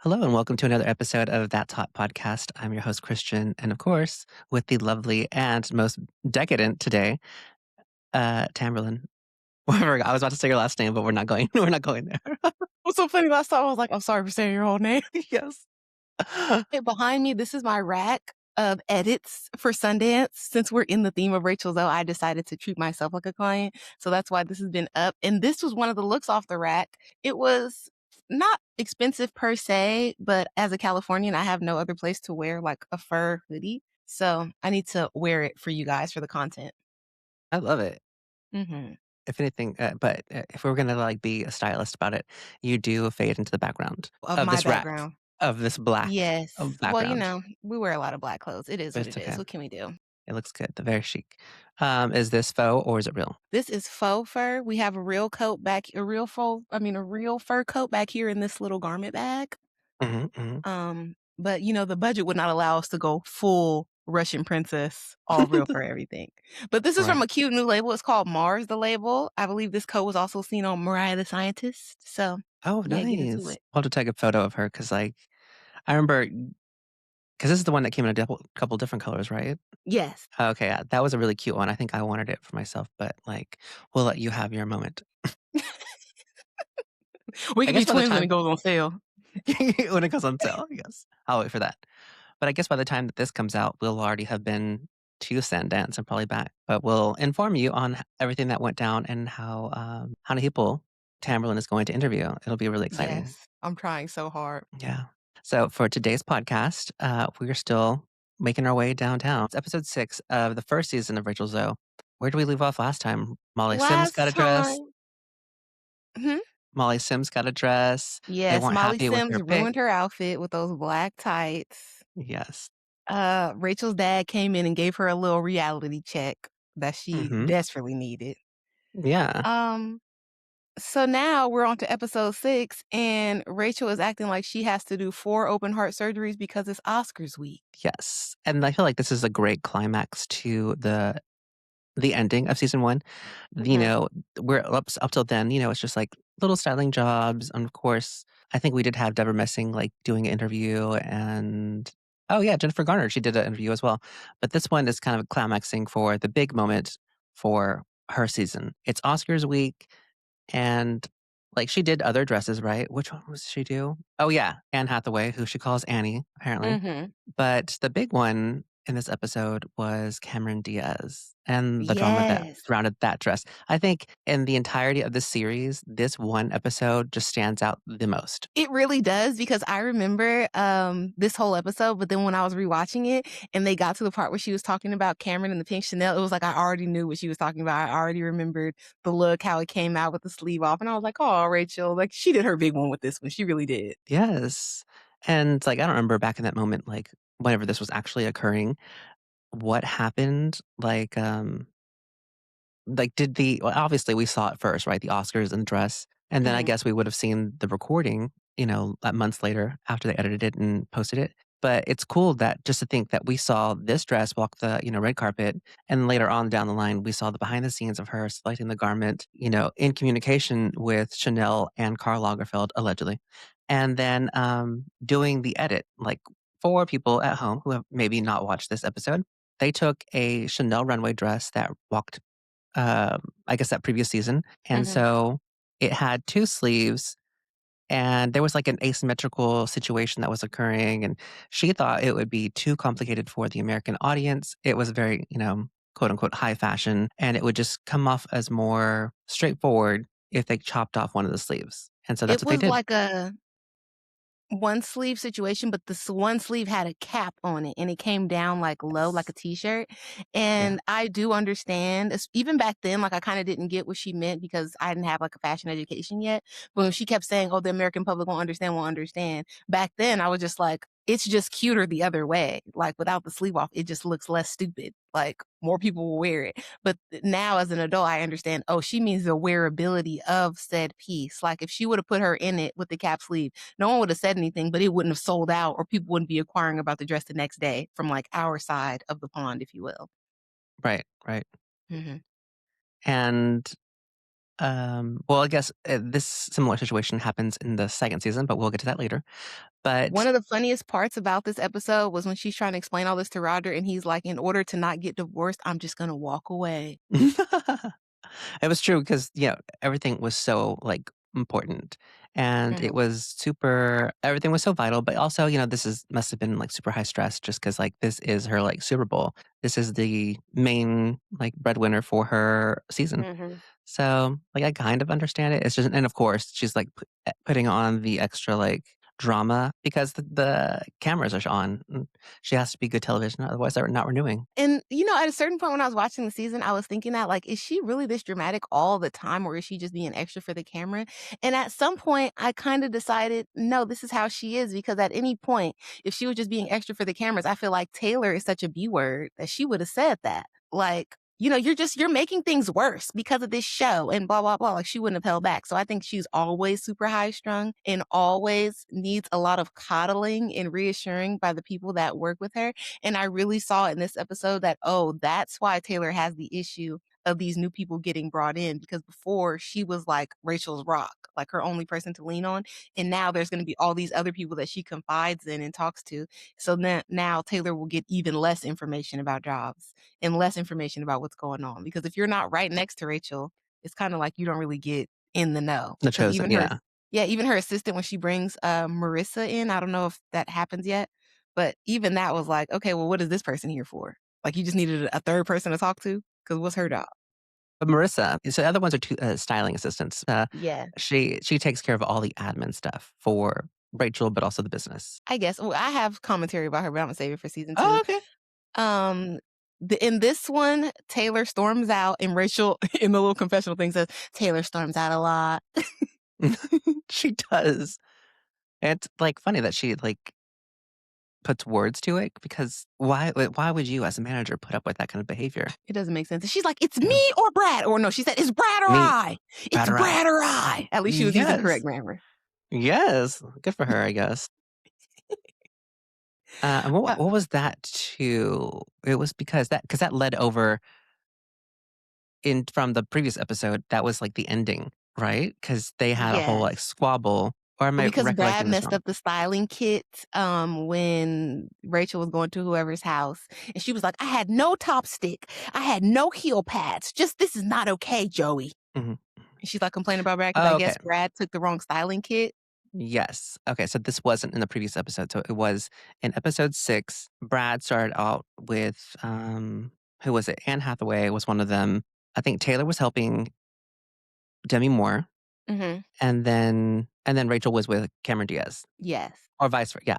Hello and welcome to another episode of That's Hot podcast. I'm your host Christian, and of course, with the lovely and most decadent today, Tamberlin. I was about to say your last name, but we're not going. We're not going there. What's so funny last time I was like, "I'm sorry for saying your whole name." Yes. Hey, behind me, this is my rack of edits for Sundance. Since we're in the theme of Rachel Zoe, I decided to treat myself like a client. So that's why this has been up. And this was one of the looks off the rack. It was not expensive per se, but as a Californian, I have no other place to wear like a fur hoodie. So I need to wear it for you guys for the content. I love it. Hmm. If anything, but if we were gonna like be a stylist about it, you do fade into the background Of of my this rack background. of this black Yes. Well, background. we wear a lot of black clothes. It is But what it's it okay. is. What can we do? It looks good. The very chic. Is this faux or is it real? This is faux fur. We have a real coat back, a real fur coat back here in this little garment bag. Hmm. But the budget would not allow us to go full Russian princess, all real fur everything. But this is from Right. a cute new label. It's called Mars, the label. I believe this coat was also seen on Mariah the Scientist. So Oh, yeah, get into nice. it. I'll have to take a photo of her because, like, I remember because this is the one that came in a couple different colors, right? Yes. Okay, yeah, that was a really cute one. I think I wanted it for myself, but like, we'll let you have your moment. We I could be guess by the twins when it time goes on sale. when it goes on sale, yes, I'll wait for that. But I guess by the time that this comes out, we'll already have been to Sundance and probably back. But we'll inform you on everything that went down and how many people Tamberlin is going to interview. It'll be really exciting. Yes. I'm trying so hard. Yeah. So for today's podcast, we're still making our way downtown. It's episode 6 of the first season of Rachel Zoe. Where did we leave off last time? Molly Sims got Last a dress. time. Hmm? Molly Sims got a dress. They Yes, weren't Molly happy with Sims her pick. ruined her outfit with those black tights. Yes. Rachel's dad came in and gave her a little reality check that she Hmm. desperately needed. Yeah. Um, so now we're on to episode 6, and Rachel is acting like she has to do 4 open heart surgeries because it's Oscars week. Yes. And I feel like this is a great climax to the ending of season 1. You Mhm, know, we're up till then, it's just like little styling jobs. And of course, I think we did have Deborah Messing like doing an interview and oh yeah, Jennifer Garner, she did an interview as well. But this one is kind of climaxing for the big moment for her season. It's Oscars week and like she did other dresses, right? Which one was she do? Oh yeah, Anne Hathaway, who she calls Annie, apparently. mhm. But the big one in this episode was Cameron Diaz and the drama that Yes. surrounded that dress. I think in the entirety of the series, this one episode just stands out the most. It really does because I remember, this whole episode, but then when I was rewatching it and they got to the part where she was talking about Cameron and the pink Chanel, it was like I already knew what she was talking about. I already remembered the look, how it came out with the sleeve off, and I was like, "Oh, Rachel, like, she did her big one with this one. She really did." Yes. And like I don't remember back in that moment, like whenever this was actually occurring, what happened. Like, did the well, obviously, we saw it first, right? The Oscars and the dress, and then I Mhm. guess we would have seen the recording, months later after they edited it and posted it. But it's cool that just to think that we saw this dress walk the, red carpet, and later on down the line, we saw the behind the scenes of her selecting the garment, in communication with Chanel and Karl Lagerfeld, allegedly. And then, doing the edit, like, for people at home who have maybe not watched this episode, they took a Chanel runway dress that walked I guess that previous season. And Mhm. so it had 2 sleeves and there was like an asymmetrical situation that was occurring and she thought it would be too complicated for the American audience. It was very, quote unquote high fashion and it would just come off as more straightforward if they chopped off one of the sleeves. And so that's It what they was did. like a one sleeve situation, but this one sleeve had a cap on it and it came down like low, like Yes. a t-shirt. Yeah. And I do understand, even back then, like I kind of didn't get what she meant because I didn't have like a fashion education yet. But when she kept saying, "Oh, the American public won't understand," back then I was just like, it's just cuter the other way. Like without the sleeve off, it just looks less stupid. Like more people will wear it. But now as an adult, I understand, oh, she means the wearability of said piece. Like if she would have put her in it with the cap sleeve, no one would have said anything, but it wouldn't have sold out or people wouldn't be inquiring about the dress the next day from like our side of the pond, if you will. Right, right. Mhm. And Well, I guess, this similar situation happens in the 2nd season, but we'll get to that later. One But of the funniest parts about this episode was when she's trying to explain all this to Roger, and he's like, "In order to not get divorced, I'm just gonna walk away." it was true because, everything was so, like, important, and it Mhm, was super everything was so vital, but also, this is must have been, like, super high stress just because like, this is her, like, Super Bowl. This is the main, like, breadwinner for her season. mhm. So, like, I kind of understand it. It's just and of course, she's, like, putting on the extra, like, drama because the cameras are on. She has to be good television, otherwise they're not renewing. And, at a certain point when I was watching the season, I was thinking that, like, is she really this dramatic all the time, or is she just being extra for the camera? And at some point, I kinda decided, no, this is how she is, because at any point, if she was just being extra for the cameras, I feel like Taylor is such a B word that she would have said that. Like, you're making things worse because of this show and blah, blah, blah. Like, she wouldn't have held back. So I think she's always super high strung and always needs a lot of coddling and reassuring by the people that work with her. And I really saw in this episode that, oh, that's why Taylor has the issue of these new people getting brought in, because before she was like Rachel's rock, like her only person to lean on. And now there's going to be all these other people that she confides in and talks to. So now Taylor will get even less information about jobs and less information about what's going on. Because if you're not right next to Rachel, it's kind of like you don't really get in the know. The Because Chosen, yeah. even her assistant, when she brings Marissa in, I don't know if that happens yet, but even that was like, "Okay, well, what is this person here for?" Like, you just needed a third person to talk to, because what's her job? But Marissa so the other ones are 2, styling assistants. Yeah, She takes care of all the admin stuff for Rachel, but also the business. I guess. Well, I have commentary about her, but Imma save it for season 2. Oh, okay. Um, in this one, Taylor storms out, and Rachel in the little confessional thing says, "Taylor storms out a lot." She does. And it's, like, funny that she, like, puts words to it because why would you as a manager put up with that kind of behavior? It doesn't make sense. And she's like, "It's You know? me or Brad." Or no, she said, "It's Brad or Me, I. It's batter I. Brad or I." At least she was using correct Yes. grammar. Yes. Good for her, I guess. And what Uh, what was that too? It was because that led over in from the previous episode, that was, like, the ending, right? Because they had a whole, yes. like, squabble, or am Well, I because Brad recollecting this messed wrong? up the styling kit, when Rachel was going to whoever's house, and she was like, "I had no top stick. I had no heel pads. Just this is not okay, Joey." Mhm. And she's, like, complaining about Brad because I Oh, okay. guess Brad took the wrong styling kit. Yes. Okay, so this wasn't in the previous episode, so it was in episode 6, Brad started out with, who was it? Anne Hathaway was one of them. I think Taylor was helping Demi Moore, Mhm. and then Rachel was with Cameron Diaz, Yes. or vice versa. Yeah.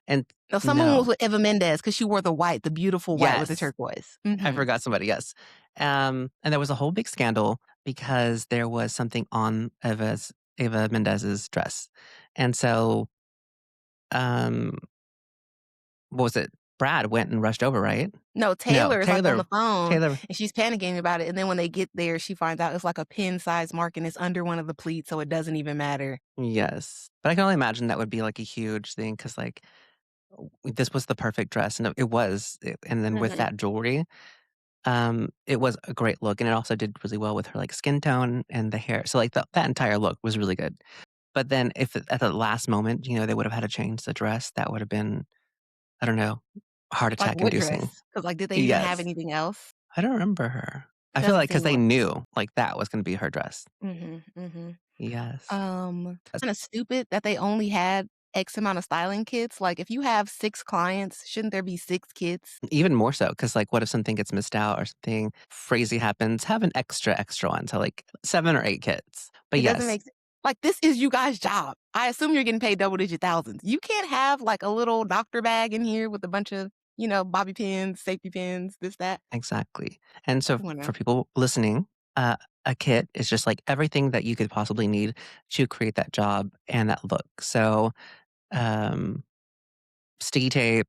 And No, someone was no. with Eva Mendes because she wore the white, the beautiful white with the Yes. turquoise. I Mhm. forgot somebody, yes. And there was a whole big scandal because there was something on Eva Mendez's dress. And so, um, what was it? Brad went and rushed over, right? No, No, Taylor is, like, on the phone, Taylor and she's panicking about it, and then when they get there, she finds out it's, like, a pin-sized mark, and it's under one of the pleats, so it doesn't even matter. yes. But I can only imagine that would be, like, a huge thing because, like, this was the perfect dress, and it was, and then with Mhm. that jewelry, it was a great look, and it also did really well with her, like, skin tone and the hair. So, like, that entire look was really good. But then if at the last moment, they would have had to change the dress, that would have been, I don't know, heart Like, attack what inducing. dress? 'Cause, like, did they even have Yes. anything else? I don't remember her. It I feel doesn't like because seem they like knew, like, that was gonna be her dress. Mhm, mhm. Yes. That's Kinda stupid that they only had X amount of styling kits. Like, if you have 6 clients, shouldn't there be 6 kits? even more so because, like, what if something gets missed out or something crazy happens? Have an extra one, so, like, 7 or 8 kids. But It doesn't yes, make sense. Like, this is you guys' job. I assume you're getting paid double digit thousands. You can't have, like, a little doctor bag in here with a bunch of, bobby pins, safety pins, this, that. exactly. And so Come on for now. people listening, a kit is just, like, everything that you could possibly need to create that job and that look. So, um, sticky tape,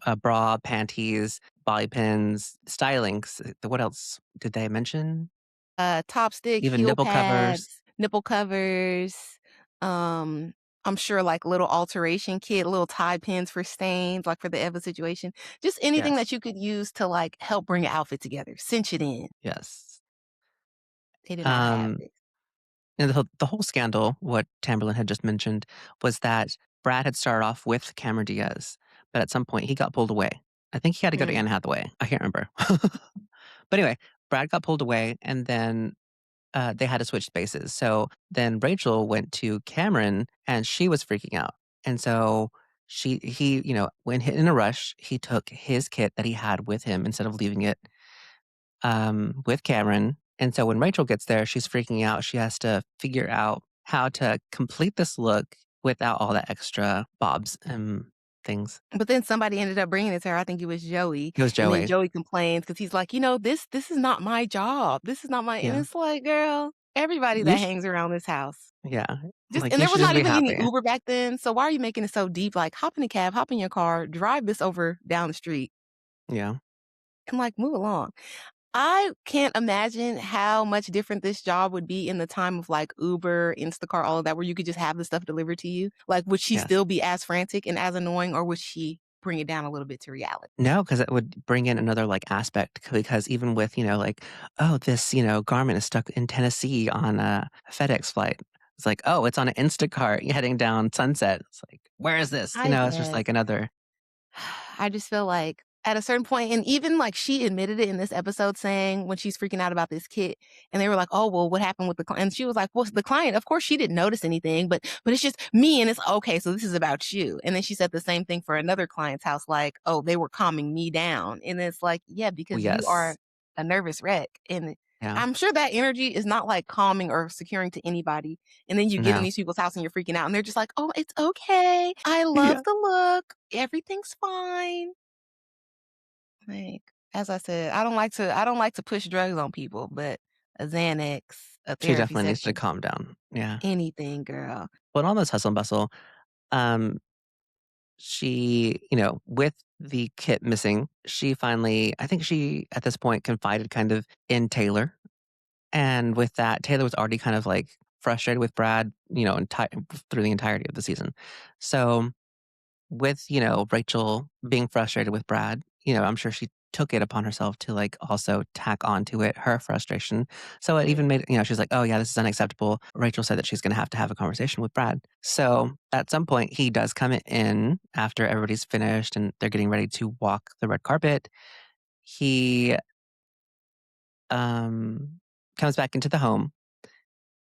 a bra, panties, bobby pins, stylings. What else did they mention? Top stick, Even heel nipple covers. pads, nipple covers, um, I'm sure, like, little alteration kit, little tie pins for stains, like, for the Eva situation. Just anything Yes. that you could use to, like, help bring an outfit together, cinch it in. Yes. They did not have Um, this. and the whole scandal, what Tamberlin had just mentioned, was that Brad had started off with Cameron Diaz, but at some point he got pulled away. I think he had to go to Mm. Anne Hathaway. I can't remember. But anyway, Brad got pulled away, and then they had to switch spaces. So then Rachel went to Cameron, and she was freaking out. And so he, when in a rush, he took his kit that he had with him instead of leaving it with Cameron. And so when Rachel gets there, she's freaking out. She has to figure out how to complete this look without all the extra bobs and things. But then somebody ended up bringing it to her. I think it was Joey, It was and then Joey. Joey complains because he's like, "This is not my job. This is not my," and Yeah. it's like, "Girl, everybody You that sh- hangs around this house." yeah. Just Like and you there should was just not be even any happy. Uber back then, so why are you making it so deep? Like, hop in a cab, hop in your car, drive this over down the street, Yeah. and, like, move along. I can't imagine how much different this job would be in the time of, like, Uber, Instacart, all of that, where you could just have the stuff delivered to you. Like, would she Yes. still be as frantic and as annoying, or would she bring it down a little bit to reality? No, because it would bring in another, like, aspect because even with, like, "Oh, this, garment is stuck in Tennessee on a FedEx flight." It's like, "Oh, it's on an Instacart heading down Sunset." It's like, "Where is this?" I It's just guess. like another I just feel like at a certain point, and even like she admitted it in this episode saying when she's freaking out about this kid, and they were like, "Oh, well, what happened with the client?" And she was like, "Well, the client, of course, she didn't notice anything, but it's just me, and it's okay. So this is about you." And then she said the same thing for another client's house, like, "Oh, they were calming me down," and it's like, yeah, well, because you are yes. a nervous wreck, and Yeah. I'm sure that energy is not like calming or securing to anybody. And then you get in No. these people's house and you're freaking out, and they're just like, "Oh, it's okay. I love Yeah. the look. Everything's fine." Like, as I said, I don't like to push drugs on people, but a Xanax, a She therapy definitely needs to session, calm down. Yeah. anything, girl. But all this hustle and bustle, um, she, with the kit missing, she finally I think she, at this point, confided kind of in Taylor. And with that, Taylor was already kind of, like, frustrated with Brad, through the entirety of the season. So, with, Rachel being frustrated with Brad, I'm sure she took it upon herself to, like, also tack onto it her frustration. So it Mm. even made she's like, "Oh, yeah, this is unacceptable." Rachel said that she's gonna have a conversation with Brad. So, at some point, he does come in after everybody's finished and they're getting ready to walk the red carpet. He, um, comes back into the home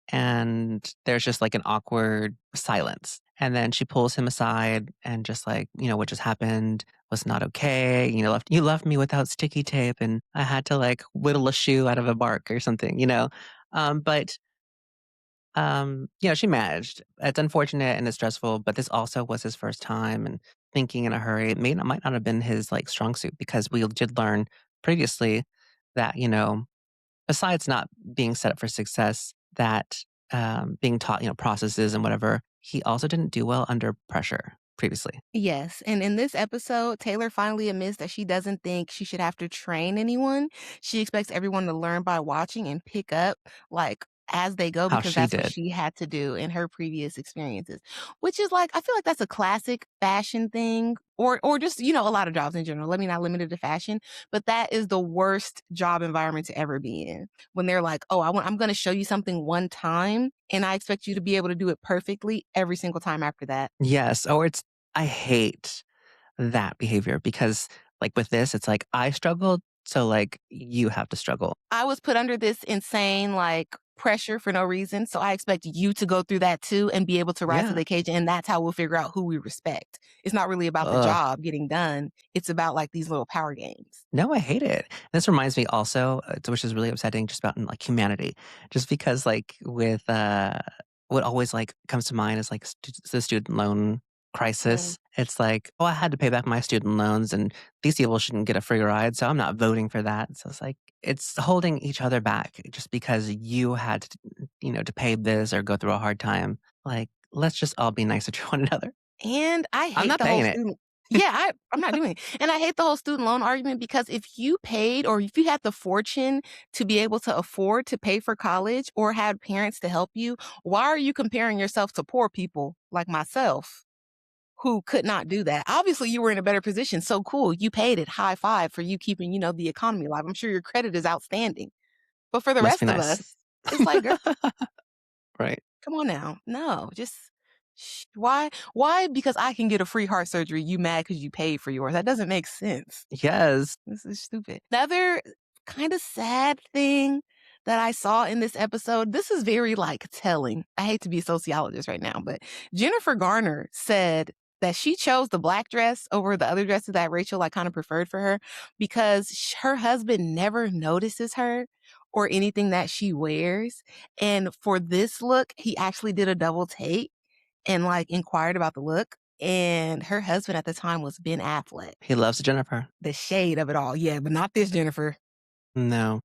and there's just like an awkward silence. And then she pulls him aside and just like, what just happened was not okay. You left me without sticky tape and I had to like whittle a shoe out of a bark or something. But she managed. It's unfortunate and it's stressful, but this also was his first time and thinking in a hurry. It might not have been his like strong suit because we did learn previously that, besides not being set up for success, that, being taught, processes and whatever, he also didn't do well under pressure previously. Yes, and in this episode, Taylor finally admits that she doesn't think she should have to train anyone. She expects everyone to learn by watching and pick up, like, as they go How because she that's what did. she had to do in her previous experiences, which is like I feel like that's a classic fashion thing or just, a lot of jobs in general. Let me not limit it to fashion, but that is the worst job environment to ever be in. When they're like, "Oh, I'm gonna show you something one time, and I expect you to be able to do it perfectly every single time after that." Yes, or I hate that behavior because, like, with this, it's like, I struggled, so, like, you have to struggle. I was put under this insane, like, pressure for no reason, so I expect you to go through that too and be able to rise to Yeah. the occasion, and that's how we'll figure out who we respect. It's not really about the Ugh. job getting done, it's about, like, these little power games. No, I hate it. This reminds me also, which is really upsetting, just about like humanity, just because like with what always like comes to mind is like the student loan Mm. crisis. It's like, oh, I had to pay back my student loans, and these people shouldn't get a free ride, so I'm not voting for that. So it's like it's holding each other back just because you had to, to pay this or go through a hard time. Like, let's just all be nicer to one another. And I I'm hate not the whole paying it. student Yeah, I'm not doing it. And I hate the whole student loan argument because if you paid or if you had the fortune to be able to afford to pay for college or had parents to help you, why are you comparing yourself to poor people like myself who could not do that? Obviously, you were in a better position, so cool, you paid it, high five for you keeping, the economy alive. I'm sure your credit is outstanding. But for the Must be rest of nice. us It's like, girl, Right. come on now. No, just why? Because I can get a free heart surgery, you mad because you paid for yours. That doesn't make sense. Yes. This is stupid. Another kind of sad thing that I saw in this episode, this is very like telling. I hate to be a sociologist right now, but Jennifer Garner said that she chose the black dress over the other dresses that Rachel like kind of preferred for her because her husband never notices her or anything that she wears. And for this look, he actually did a double take and like inquired about the look. And her husband at the time was Ben Affleck. He loves Jennifer. The shade of it all. Yeah, but not this Jennifer, No.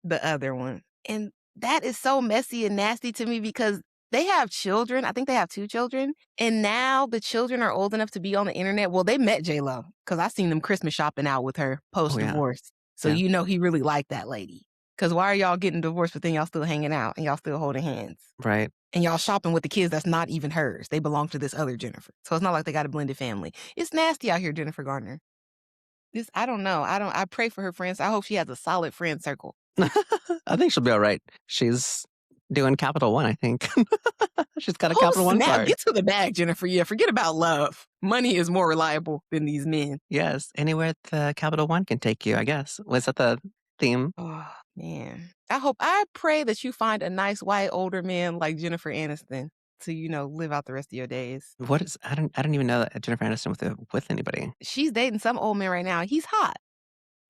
the other one. And that is so messy and nasty to me because they have children. I think they have 2 children. And now the children are old enough to be on the internet. Well, they met J-Lo because I seen them Christmas shopping out with her Oh, yeah. post-divorce. So Yeah. you know he really liked that lady. Because why are y'all getting divorced, but then y'all still hanging out and y'all still holding hands? Right. And y'all shopping with the kids that's not even hers. They belong to this other Jennifer. So it's not like they got a blended family. It's nasty out here, Jennifer Garner. This I don't know. I pray for her friends. I hope she has a solid friend circle. I think she'll be alright. She's doing Capital One, I think. She's got a Oh, Capital One snap. card. Get to the bag, Jennifer. Yeah, forget about love. Money is more reliable than these men. Yes, anywhere the Capital One can take you, I guess. Was that the theme? Oh, man. I pray that you find a nice white older man like Jennifer Aniston to, live out the rest of your days. What is I don't even know that Jennifer Aniston with anybody. She's dating some old man right now. He's hot.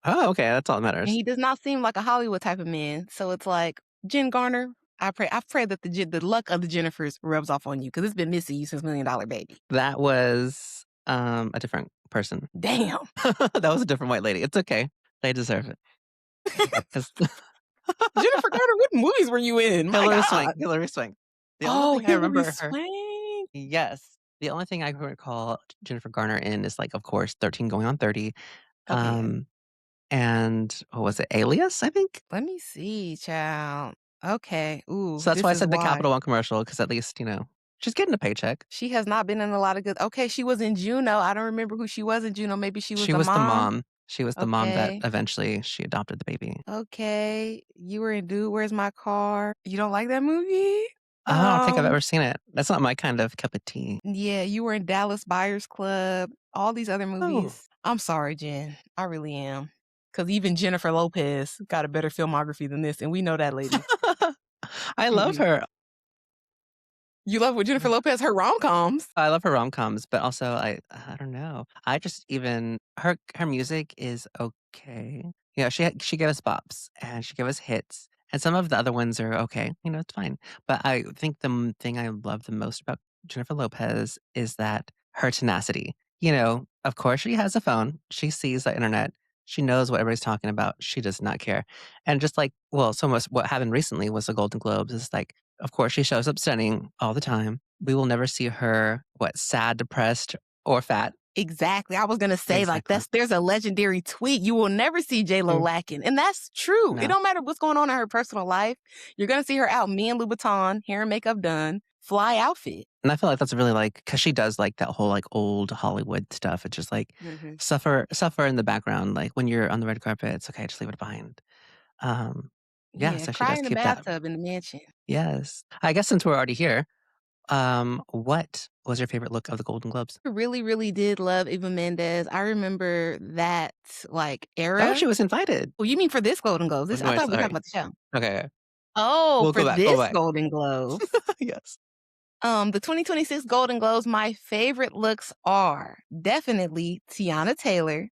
Oh, okay, that's all that And matters. he does not seem like a Hollywood type of man. So it's like, Jen Garner, I pray that the luck of the Jennifers rubs off on you because it's been missing you since Million Dollar Baby. That was, a different person. Damn. That was a different white lady. It's okay. They deserve it. 'Cause Jennifer Garner, what movies were you in? My Hilary God. Swank, Hilary Swank. The only Oh, thing I Hilary remember her Swank. Yes. The only thing I can recall Jennifer Garner in is, like, of course, 13 Going on 30, Okay, yeah. um, and what was it, Alias, I think? Let me see, child. Okay. Ooh, So that's why this I is said the why. Capital One commercial because at least, she's getting a paycheck. She has not been in a lot of good okay, she was in Juno. I don't remember who she was in Juno. Maybe she was She the was the mom? mom. She was the mom that Okay. eventually she adopted the baby. Okay. You were in Dude, Where's My Car? You don't like that movie? I don't think I've Um, ever seen it. That's not my kind of cup of tea. yeah, you were in Dallas Buyers Club, all these other Oh. movies. I'm sorry, Jen. I really am. Because even Jennifer Lopez got a better filmography than this, and we know that lady. I We love do. her. You love with Jennifer Lopez, her rom-coms. I love her rom-coms, but also I don't know. I just even her music is okay. She gave us bops and she gave us hits, and some of the other ones are okay. It's fine. But I think thing I love the most about Jennifer Lopez is that her tenacity. Of course she has a phone. She sees the internet. She knows what everybody's talking about. She does not care. And just like, well, so much what happened recently was the Golden Globes. It's like, of course, she shows up stunning all the time. We will never see her, sad, depressed, or fat. Exactly. I was gonna say, like, Exactly. there's a legendary tweet. You will never see J-Lo Mm, lacking. And that's true. It no. don't matter what's going on in her personal life. You're gonna see her out, me and Louboutin, hair and makeup done, fly outfit. And I feel like that's really like, because she does like that whole like old Hollywood stuff. It's just like Mhm. suffer in the background. Like when you're on the red carpet, it's okay, just leave it behind. Um, yeah, Yeah, so she cry does in the keep that. bathtub in the mansion. Yes. I guess since we're already here, what was your favorite look of the Golden Globes? I really, really did love Eva Mendes. I remember that, like, Oh, era. she was invited. Oh, you mean for this Golden Globes? Oh, This no, I thought we were talking sorry. about the show. Okay. Oh, We'll for go back. Go this back. Golden Globes. Yes. The 2026 Golden Globes, my favorite looks are definitely Tiana Taylor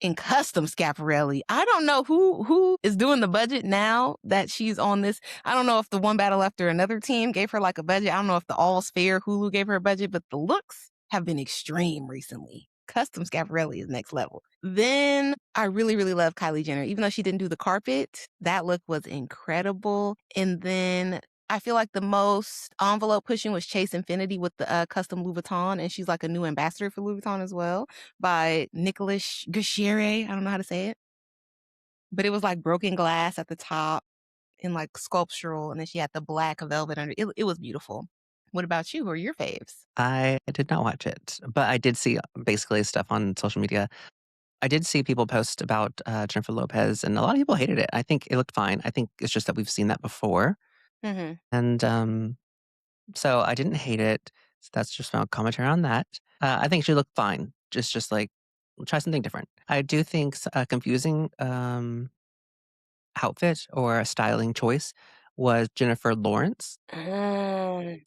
in custom Schiaparelli. I don't know who is doing the budget now that she's on this. I don't know if the One Battle After Another team gave her like a budget. I don't know if the All's Fair Hulu gave her a budget, but the looks have been extreme recently. Custom Schiaparelli is next level. Then I really, really love Kylie Jenner. Even though she didn't do the carpet, that look was incredible. And then I feel like the most envelope pushing was Chase Infinity with the custom Louboutin, and she's like a new ambassador for Louboutin as well by Nicolas Guichere. I don't know how to say it, but it was like broken glass at the top and like sculptural, and then she had the black velvet under. It was beautiful. What about you? Who are your faves? I did not watch it, but I did see basically stuff on social media. I did see people post about, Jennifer Lopez, and a lot of people hated it. I think it looked fine. I think it's just that we've seen that before, Mhm. and, so I didn't hate it. So that's just my commentary on that. I think she looked fine. Just like, try something different. I do think a confusing, outfit or a styling choice was Jennifer Lawrence. Mm.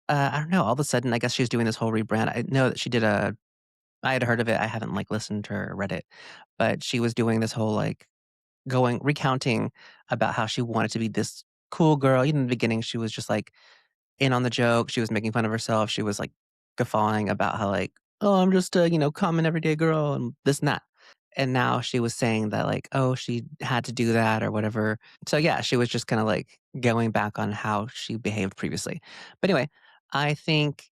I don't know, all of a sudden, I guess she's doing this whole rebrand. I know that she did a I had heard of it. I haven't, like, listened to her or read it, but she was doing this whole, like, recounting about how she wanted to be this cool girl. Even in the beginning, she was just, like, in on the joke. She was making fun of herself. She was, like, guffawing about how, like, "Oh, I'm just a, common everyday girl," and this and that. And now she was saying that, like, oh, she had to do that or whatever. So, yeah, she was just kinda, like, going back on how she behaved previously. But anyway, I think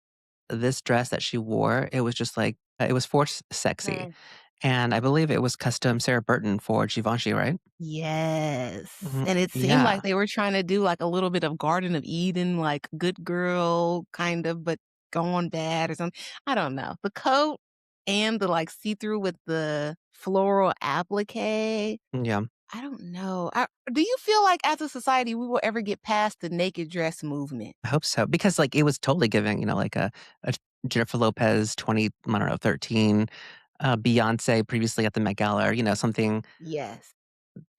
this dress that she wore, it was just, like, it was forced sexy, Mm. and I believe it was custom Sarah Burton for Givenchy, right? Yes, Mhm. and it seemed Yeah. like they were trying to do, like, a little bit of Garden of Eden, like, good girl kind of, but gone bad or something. I don't know. The coat and the, like, see-through with the floral applique, Yeah. I don't know. Do you feel like as a society we will ever get past the naked dress movement? I hope so, because, like, it was totally giving, like a Jennifer Lopez 20, I don't know, 13, Beyoncé previously at the Met Gala, or, something. Yes.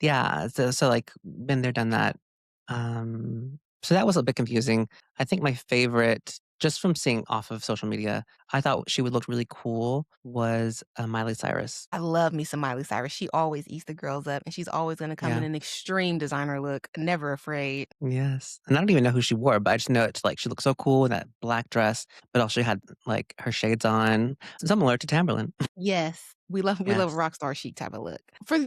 Yeah, so, like, been there, done that. So that was a bit confusing. I think my favorite, just from seeing off of social media, I thought she would look really cool was, Miley Cyrus. I love me some Miley Cyrus. She always eats the girls up, and she's always gonna come in Yeah. an extreme designer look, never afraid. Yes, and I don't even know who she wore, but I just know it's, like, she looked so cool in that black dress, but also she had, like, her shades on, similar to Tamberlin. Yes. We love a Yes. rock star chic type of look.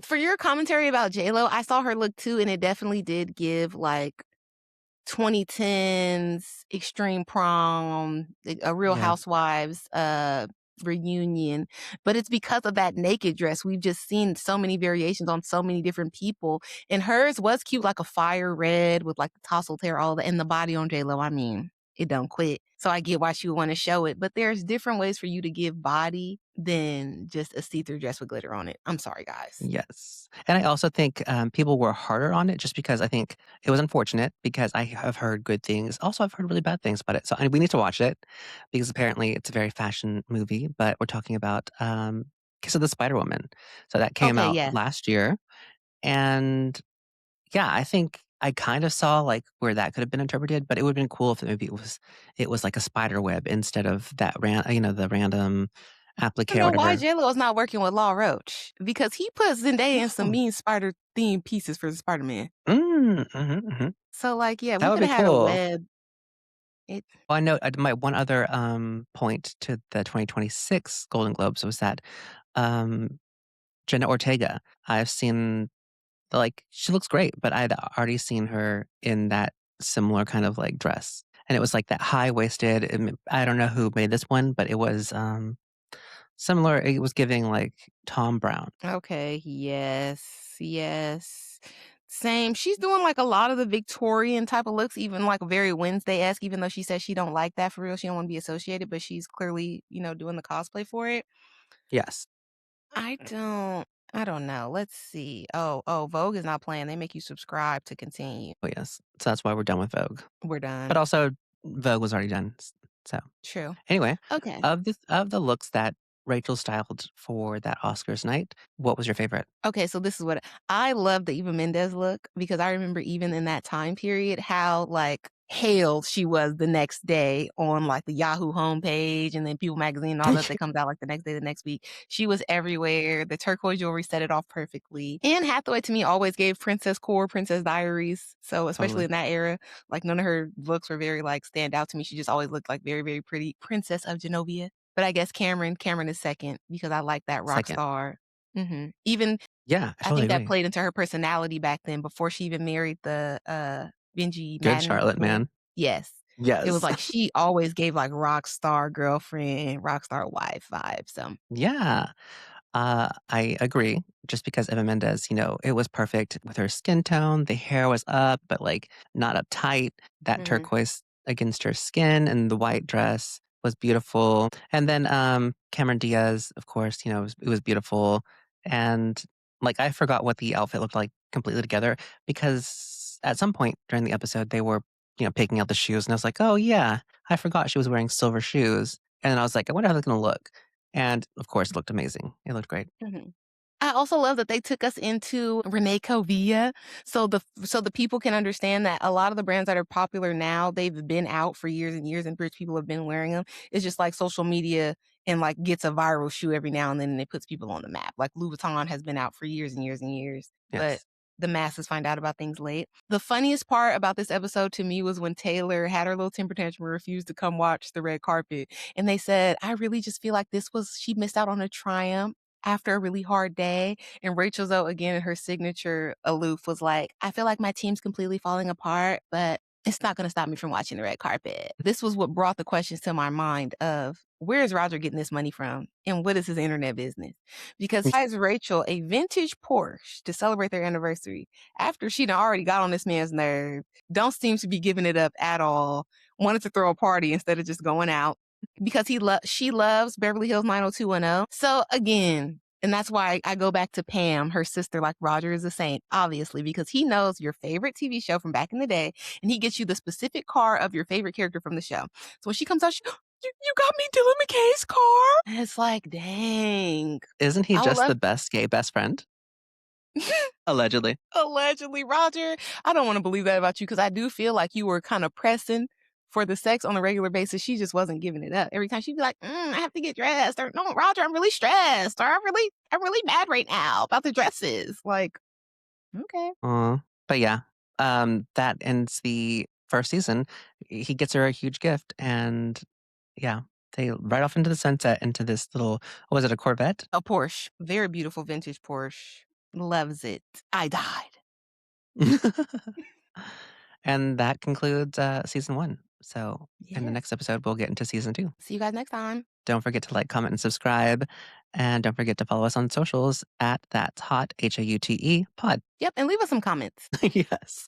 For your commentary about J.Lo, I saw her look too, and it definitely did give, like, 2010s extreme prom, a Real Yeah. Housewives, reunion, but it's because of that naked dress. We've just seen so many variations on so many different people, and hers was cute, like a fire red with, like, the tousled hair, all that, and the body on J.Lo, I mean, it don't quit. So I get why she would wanna show it, but there's different ways for you to give body than just a see-through dress with glitter on it. I'm sorry, guys. Yes, and I also think, people were harder on it just because I think it was unfortunate because I have heard good things. Also, I've heard really bad things about it, so we need to watch it because apparently it's a very fashion movie, but we're talking about, Kiss of the Spider Woman. So that came Okay, out yes. last year, and yeah, I think I kind of saw, like, where that could have been interpreted, but it would've been cool if maybe it was like a spider web instead of that the random I applique don't or know why whatever. J.Lo is not working with Law Roach, because he put Zendaya in some Oh. mean spider-themed pieces for the Spider-Man. Mhm, mhm. So, like, yeah, That we would be coulda had a cool. web. It Well, I know my one other, point to the 2026 Golden Globes was that, um, Jenna Ortega, I've seen, like, she looks great, but I'd already seen her in that similar kind of, like, dress, and it was, like, that high-waisted, I don't know who made this one, but it was, similar. It was giving, like, Tom Brown. okay, yes, yes. Same. She's doing, like, a lot of the Victorian type of looks, even, like, very Wednesday-esque, even though she says she don't like that for real, she don't wanna be associated, but she's clearly, doing the cosplay for it. Yes. I don't I don't know. Let's see. Oh, Vogue is not playing. They make you subscribe to continue. Oh, yes. So that's why we're done with Vogue. We're But done. also, Vogue was already done, so True. anyway, Okay. of the looks that Rachel styled for that Oscars night, what was your favorite? Okay, so this is what I love the Eva Mendes look because I remember even in that time period how, like, hailed she was the next day on, like, the Yahoo homepage and then People Magazine and all that that comes out, like, the next day, the next week. She was everywhere. The turquoise jewelry set it off perfectly. Anne Hathaway to me always gave Princess Core, Princess Diaries. So, especially Totally. in that era, like, none of her looks were very, like, stand out to me. She just always looked like very, very pretty Princess of Genovia. But I guess Cameron is second because I like that rock Second. star. Mhm. Even Yeah, I I totally think that agree. played into her personality back then before she even married the, Benji Good Madden Charlotte, man. man. Yes. It was Yes. like she always gave, like, rock star girlfriend, rock star wife vibe, so Yeah, I agree, just because Eva Mendes, it was perfect with her skin tone, the hair was up, but, like, not uptight, that mhm. turquoise against her skin, and the white dress was beautiful, and then, Cameron Diaz, of course, it was beautiful, And, like, I forgot what the outfit looked like completely together because at some point during the episode, they were, picking out the shoes, and I was like, "Oh, yeah, I forgot she was wearing silver shoes." And then I was like, "I wonder how they're gonna look." And, of course, it looked amazing. It looked great. Mhm. I also love that they took us into Renee Covilla, so the people can understand that a lot of the brands that are popular now, they've been out for years and years, and rich people have been wearing them. It's just like social media and, like, gets a viral shoe every now and then, and it puts people on the map. Like, Louis Vuitton has been out for years and years and years, but Yes. the masses find out about things late. The funniest part about this episode to me was when Taylor had her little temper tantrum and refused to come watch the red carpet, and they said, "I really just feel like this was she missed out on a triumph after a really hard day." And Rachel Zoe, again, in her signature aloof, was like, "I feel like my team's completely falling apart, but it's not gonna stop me from watching the red carpet." This was what brought the questions to my mind of, where is Roger getting this money from? And what is his internet business? Because Mm. he buys Rachel a vintage Porsche to celebrate their anniversary after she done already got on this man's nerve, don't seem to be giving it up at all, wanted to throw a party instead of just going out because she loves Beverly Hills 90210. So again, and that's why I go back to Pam, her sister, like Roger is a saint, obviously, because he knows your favorite TV show from back in the day, and he gets you the specific car of your favorite character from the show. So when she comes out, you got me Dylan McKay's car? And it's like, dang. Isn't he I would just love the best gay best friend? Allegedly. allegedly, Roger. I don't wanna believe that about you because I do feel like you were kinda pressing for the sex on a regular basis. She just wasn't giving it up. Every time she'd be like, I have to get dressed," or, "No, Roger, I'm really stressed," or, I'm really mad right now about the dresses." Like, okay. Aw. But yeah, that ends the 1st season. He gets her a huge gift, and yeah, they ride off into the sunset into this little was it a Corvette? A Porsche, very beautiful vintage Porsche. Loves it. I died. And that concludes, season 1. So, in the Yes. next episode, we'll get into season 2. See you guys next time. Don't forget to like, comment, and subscribe, and don't forget to follow us on socials at That's Hot, Haute, pod. Yep, and leave us some comments. Yes.